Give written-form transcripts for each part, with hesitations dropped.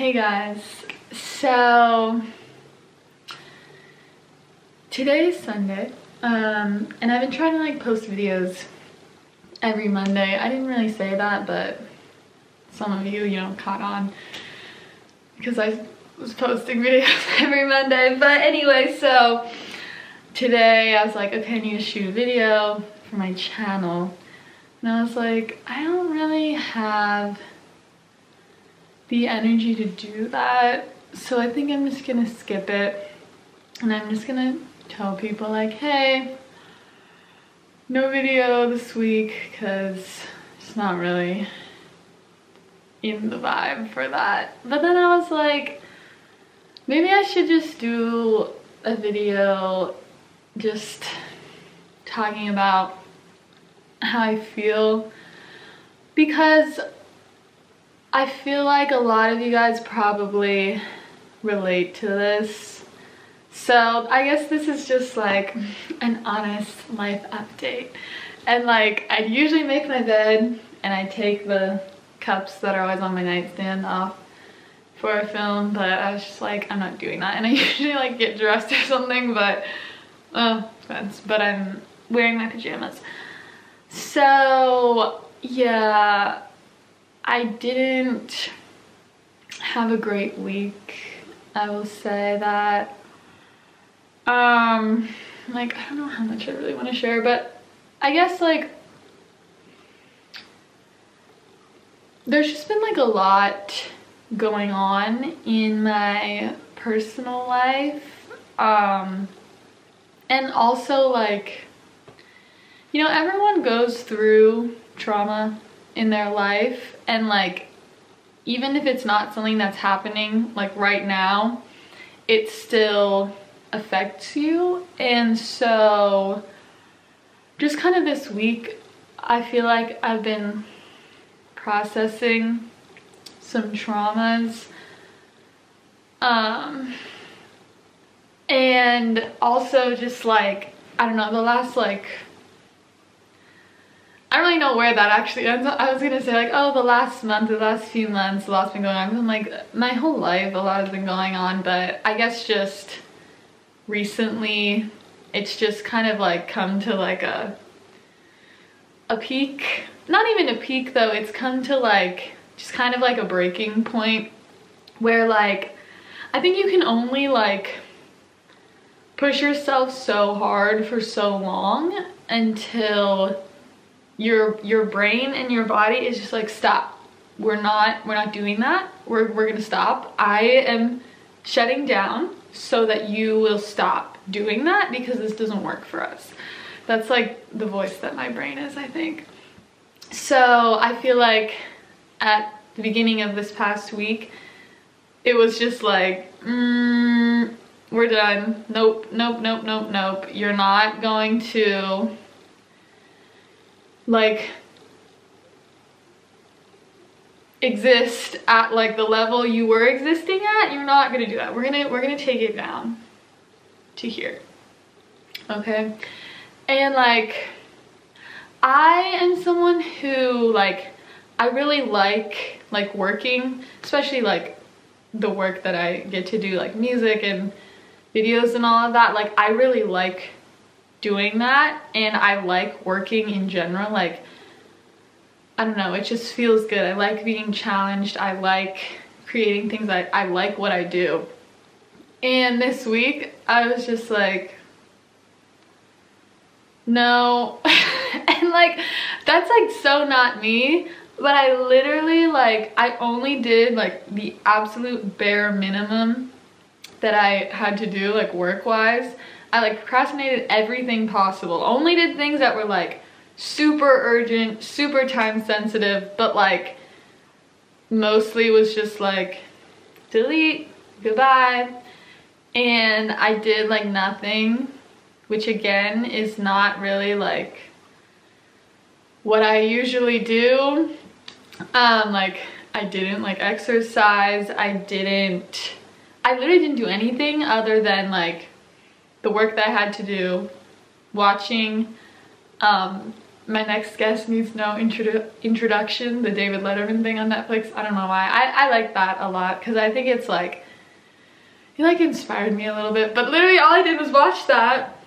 Hey guys, so today is Sunday, and I've been trying to like post videos every Monday. I didn't really say that, but some of you, caught on because I was posting videos every Monday. But anyway, so today I was like, okay, I need to shoot a video for my channel. And I was like, I don't really have the energy to do that, so I think I'm just gonna skip it, and I'm just gonna tell people like, hey, no video this week because it's not really in the vibe for that. But then I was like, maybe I should just do a video just talking about how I feel, because I feel like a lot of you guys probably relate to this. So I guess this is just like an honest life update. And like, I usually make my bed and I take the cups that are always on my nightstand off for a film, but I was just like, I'm not doing that. And I usually like get dressed or something, but but I'm wearing my pajamas. So yeah, I didn't have a great week, I will say that. Like, I don't know how much I really want to share, but I guess like there's just been like a lot going on in my personal life, and also like, everyone goes through trauma in their life, and like, even if it's not something that's happening like right now, it still affects you. And so just kind of this week, I feel like I've been processing some traumas, and also just like, I don't know, the last like, I don't really know where that actually ends. I was gonna say like, oh, the last few months, a lot's been going on. I'm like, my whole life, a lot has been going on, but I guess just recently, it's just kind of like come to like a peak. Not even a peak though, it's come to like, just kind of like a breaking point where like, I think you can only like push yourself so hard for so long until your brain and your body is just like, stop, we're not doing that, we're gonna stop. I am shutting down so that you will stop doing that, because this doesn't work for us. That's like the voice that my brain is, I think. So I feel like at the beginning of this past week, it was just like, we're done. Nope. You're not going to like exist at like the level you were existing at. You're not gonna do that. We're gonna take it down to here, okay? And like, I am someone who like, I really like working, especially like the work that I get to do, like music and videos and all of that. Like, I really like doing that, and I like working in general. Like, I don't know, it just feels good. I like being challenged. I like creating things. I like what I do. And this week I was just like, no. And like, that's like so not me, but I literally like, I only did like the absolute bare minimum that I had to do, like work wise. I like procrastinated everything possible. Only did things that were like super urgent, super time sensitive, but like mostly was just like delete, goodbye. And I did like nothing, which again is not really like what I usually do. Like, I didn't like exercise. I literally didn't do anything other than like the work that I had to do, watching My Next Guest Needs No Introduction, the David Letterman thing on Netflix. I don't know why. I like that a lot because I think it's like, it like inspired me a little bit. But literally all I did was watch that,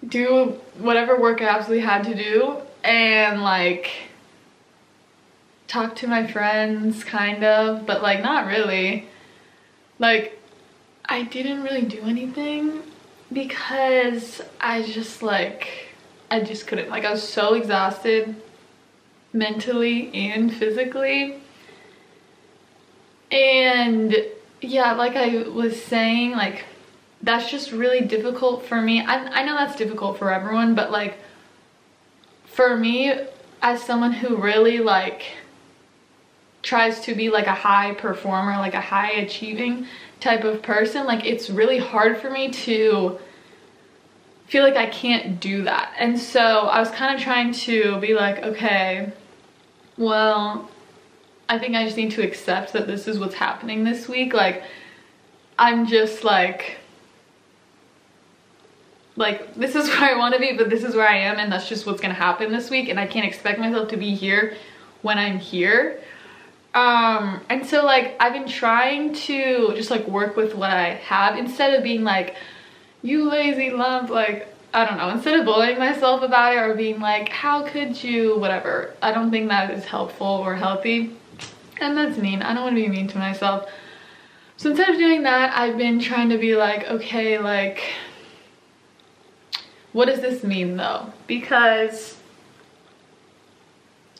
do whatever work I absolutely had to do, and like talk to my friends kind of, but like not really. Like I didn't really do anything because I just couldn't. Like I was so exhausted mentally and physically. And yeah, like I was saying, like that's just really difficult for me. I know that's difficult for everyone, but like for me, as someone who really like tries to be like a high performer, like a high achieving type of person, like it's really hard for me to feel like I can't do that. And so I was kind of trying to be like, okay, well, I think I just need to accept that this is what's happening this week. Like I'm just like this is where I want to be, but this is where I am, and that's just what's gonna happen this week, and I can't expect myself to be here when I'm here. And so like I've been trying to just like work with what I have instead of being like, you lazy lump, like I don't know, instead of bullying myself about it or being like, how could you, whatever. I don't think that is helpful or healthy, and that's mean. I don't want to be mean to myself. So instead of doing that, I've been trying to be like, okay, like what does this mean though? Because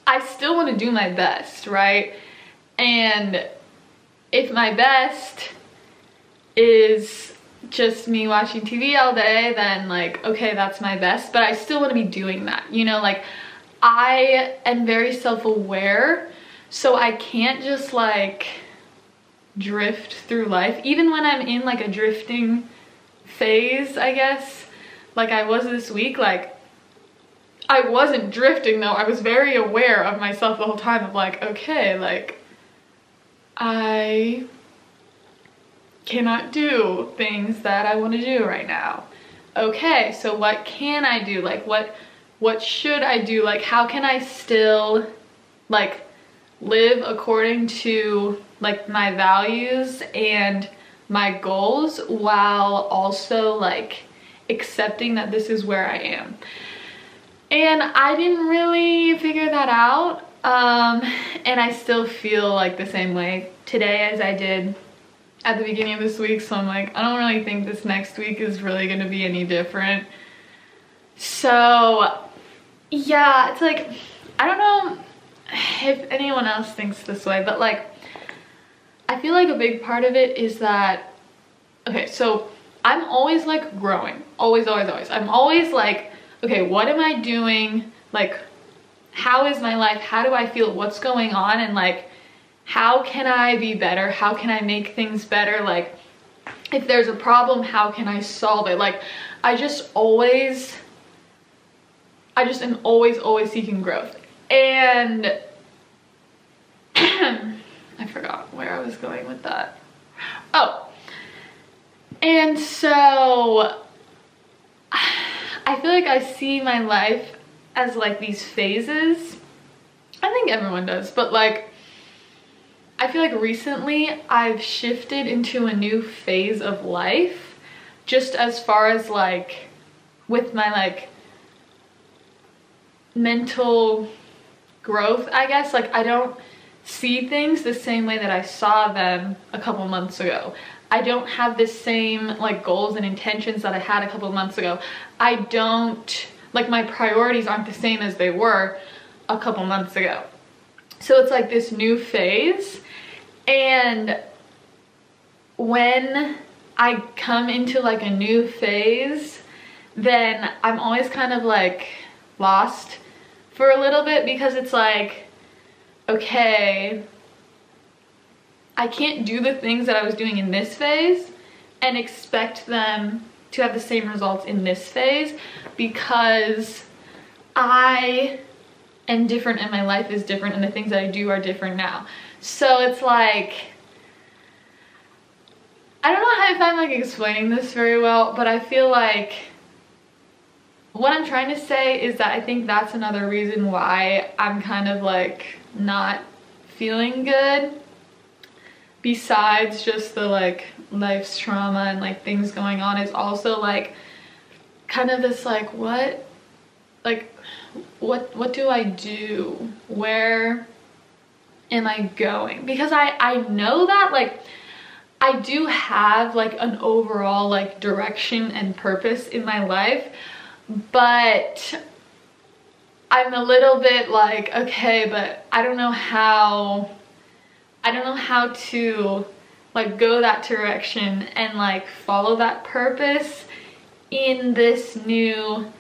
I still want to do my best, right? And if my best is just me watching TV all day, then like, okay, that's my best, but I still want to be doing that, you know? Like I am very self-aware, so I can't just like drift through life. Even when I'm in like a drifting phase, I guess, like I was this week, like I wasn't drifting though. I was very aware of myself the whole time of like, okay, like I cannot do things that I want to do right now. Okay, so what can I do? Like what should I do? Like how can I still like live according to like my values and my goals while also like accepting that this is where I am? And I didn't really figure that out, and I still feel like the same way today as I did at the beginning of this week. So I'm like, I don't really think this next week is really gonna be any different. So yeah, it's like, I don't know if anyone else thinks this way, but like I feel like a big part of it is that, okay, so I'm always like growing, always. I'm always like, okay, what am I doing? Like, how is my life? How do I feel? What's going on? And like, how can I be better? How can I make things better? Like, if there's a problem, how can I solve it? Like, I just am always seeking growth. And I forgot where I was going with that. Oh, and so I feel like I see my life as like these phases. I think everyone does, but like I feel like recently I've shifted into a new phase of life, just as far as like with my like mental growth, I guess. Like I don't see things the same way that I saw them a couple months ago. I don't have the same like goals and intentions that I had a couple months ago. I don't, like my priorities aren't the same as they were a couple months ago. So it's like this new phase, and when I come into like a new phase, then I'm always kind of like lost for a little bit, because it's like, okay, I can't do the things that I was doing in this phase and expect them to have the same results in this phase, because I am different and my life is different and the things that I do are different now. So it's like, I don't know if I'm like explaining this very well, but I feel like what I'm trying to say is that I think that's another reason why I'm kind of like not feeling good, besides just the like life's trauma and like things going on, is also like kind of this like what do I do? Where am I going? Because I know that like I do have like an overall like direction and purpose in my life, but I'm a little bit like, okay, but I don't know how to like go that direction and like follow that purpose in this new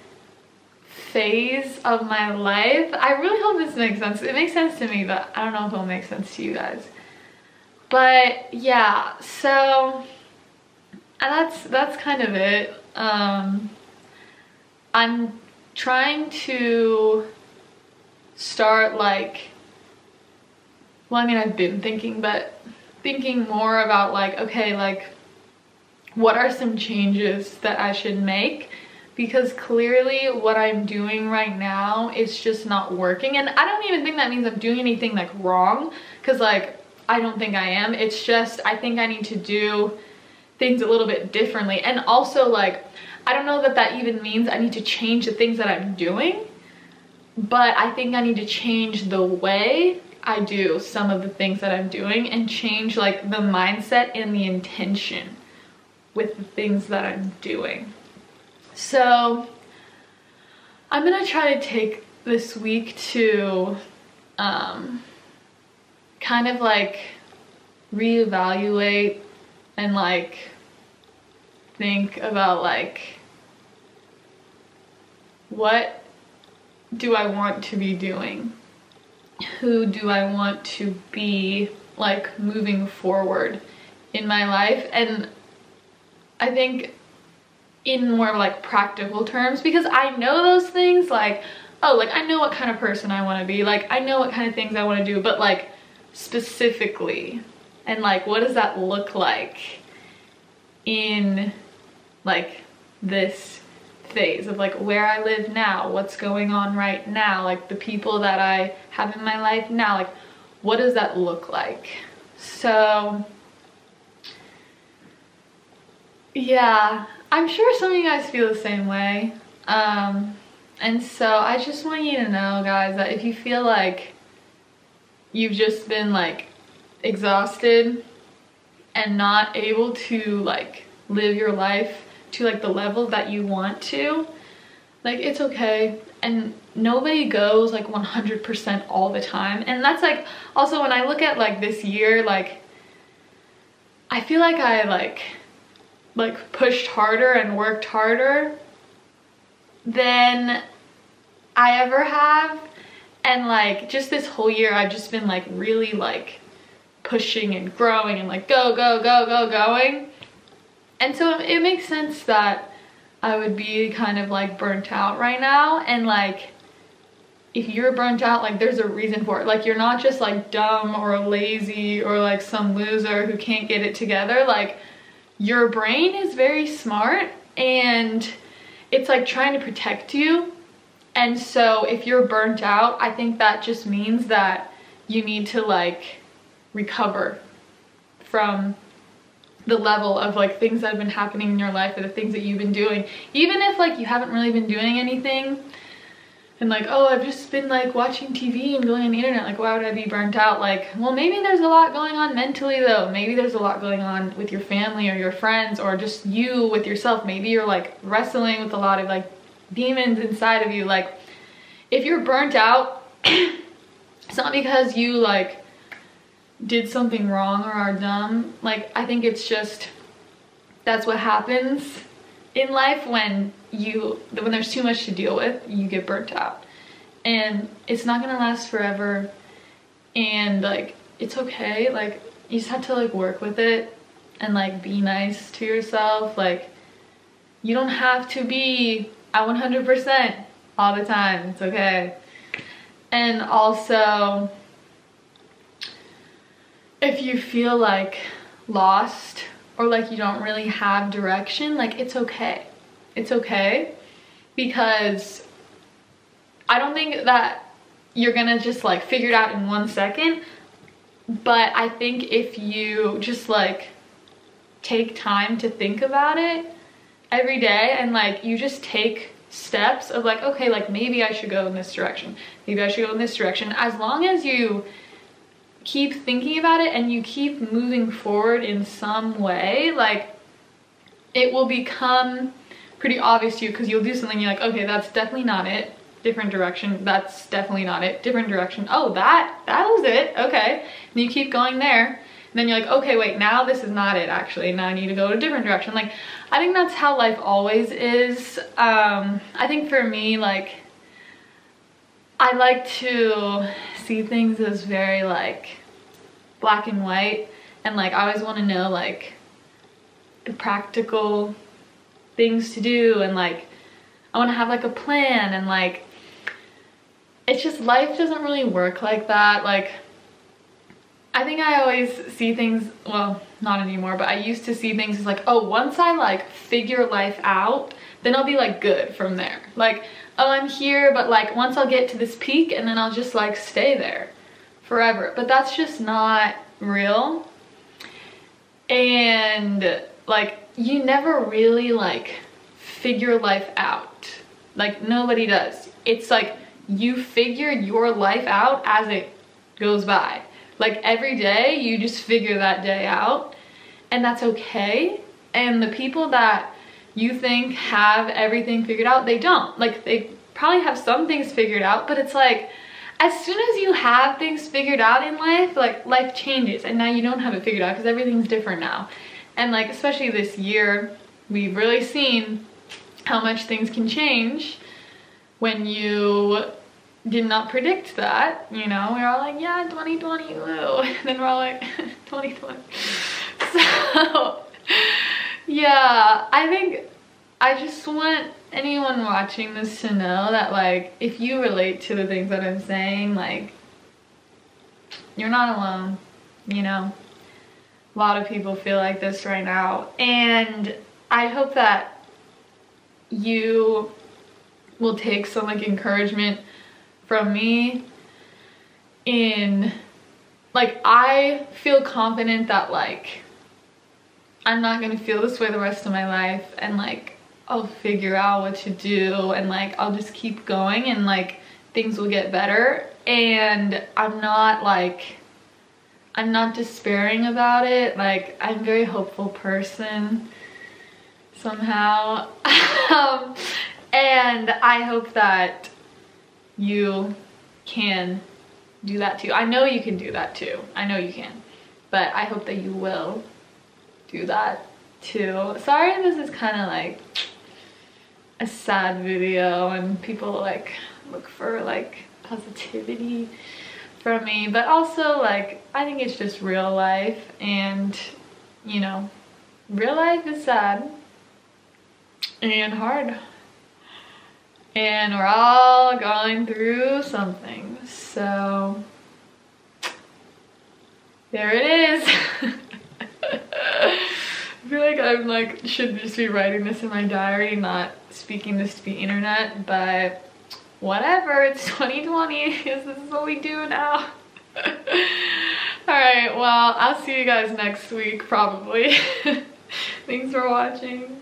phase of my life. I really hope this makes sense. It makes sense to me, but I don't know if it'll make sense to you guys. But yeah, so that's kind of it. I'm trying to start like, well, I mean, I've been thinking, but thinking more about like, okay, like what are some changes that I should make? Because clearly what I'm doing right now is just not working. And I don't even think that means I'm doing anything like wrong, because like I don't think I am. It's just I think I need to do things a little bit differently. And also like I don't know that that even means I need to change the things that I'm doing, but I think I need to change the way I do some of the things that I'm doing and change like the mindset and the intention with the things that I'm doing. So I'm gonna try to take this week to kind of like reevaluate and like think about like, what do I want to be doing? Who do I want to be like moving forward in my life? And I think in more like practical terms, because I know those things, like, oh, like I know what kind of person I want to be, like I know what kind of things I want to do, but like specifically, and like what does that look like in like this phase of like where I live now, what's going on right now, like the people that I have in my life now, like what does that look like? So yeah, I'm sure some of you guys feel the same way. And so I just want you to know, guys, that if you feel like you've just been like exhausted and not able to like live your life to like the level that you want to, like it's okay. And nobody goes like 100% all the time. And that's like also when I look at like this year, like I feel like I like pushed harder and worked harder than I ever have. And like just this whole year I've just been like really like pushing and growing and like going. And so it makes sense that I would be kind of like burnt out right now. And like if you're burnt out, like there's a reason for it. Like you're not just like dumb or lazy or like some loser who can't get it together. Like your brain is very smart and it's like trying to protect you. And so if you're burnt out, I think that just means that you need to like recover from the level of like things that have been happening in your life or the things that you've been doing. Even if like you haven't really been doing anything and like, oh, I've just been like watching TV and going on the internet, like why would I be burnt out? Like, well, maybe there's a lot going on mentally though. Maybe there's a lot going on with your family or your friends or just you with yourself. Maybe you're like wrestling with a lot of like demons inside of you. Like if you're burnt out, it's not because you like did something wrong or are dumb. Like I think it's just that's what happens in life when there's too much to deal with. You get burnt out and it's not gonna last forever, and like it's okay. Like you just have to like work with it and like be nice to yourself. Like you don't have to be at 100% all the time. It's okay. And also if you feel like lost or like you don't really have direction, like it's okay. It's okay. because I don't think that you're gonna just like figure it out in 1 second, but I think if you just like take time to think about it every day, and like you just take steps of like, okay, like maybe I should go in this direction, maybe I should go in this direction, as long as you keep thinking about it and you keep moving forward in some way, like it will become pretty obvious to you, because you'll do something, you're like, okay, that's definitely not it, different direction, that's definitely not it, different direction, oh, that was it, okay, and you keep going there, and then you're like, okay, wait, now this is not it, actually, now I need to go a different direction. Like, I think that's how life always is. I think for me, like, I like to see things as very like black and white, and like I always want to know like the practical things to do, and like I want to have like a plan, and like it's just, life doesn't really work like that. Like, I think I always see things, well, not anymore, but I used to see things as like, oh, once I like figure life out, then I'll be like good from there. Like, oh, I'm here, but like once I'll get to this peak, and then I'll just like stay there forever. But that's just not real. And like, you never really like figure life out. Like, nobody does. It's like you figure your life out as it goes by. Like, every day you just figure that day out, and that's okay. And the people that you think have everything figured out, they don't. Like, they probably have some things figured out, but it's like, as soon as you have things figured out in life, like, life changes, and now you don't have it figured out because everything's different now. And like, especially this year, we've really seen how much things can change when you did not predict that, you know. We're all like, yeah, 2020, woo. And then we're all like, 2020. So, yeah, I think I just want anyone watching this to know that, like, if you relate to the things that I'm saying, like, you're not alone, you know. A lot of people feel like this right now, and I hope that you will take some like encouragement from me in, like, I feel confident that like I'm not gonna feel this way the rest of my life, and like I'll figure out what to do, and like I'll just keep going, and like things will get better. And I'm not despairing about it. Like, I'm a very hopeful person somehow. And I hope that you can do that too. I know you can do that too. I know you can. But I hope that you will do that too. Sorry this is kind of like a sad video and people like look for like positivity from me, but also like I think it's just real life, and you know, real life is sad and hard, and we're all going through something. So there it is. I feel like I'm like should just be writing this in my diary, not speaking this to the internet, but whatever, it's 2020, because this is what we do now. Alright, well, I'll see you guys next week, probably. Thanks for watching.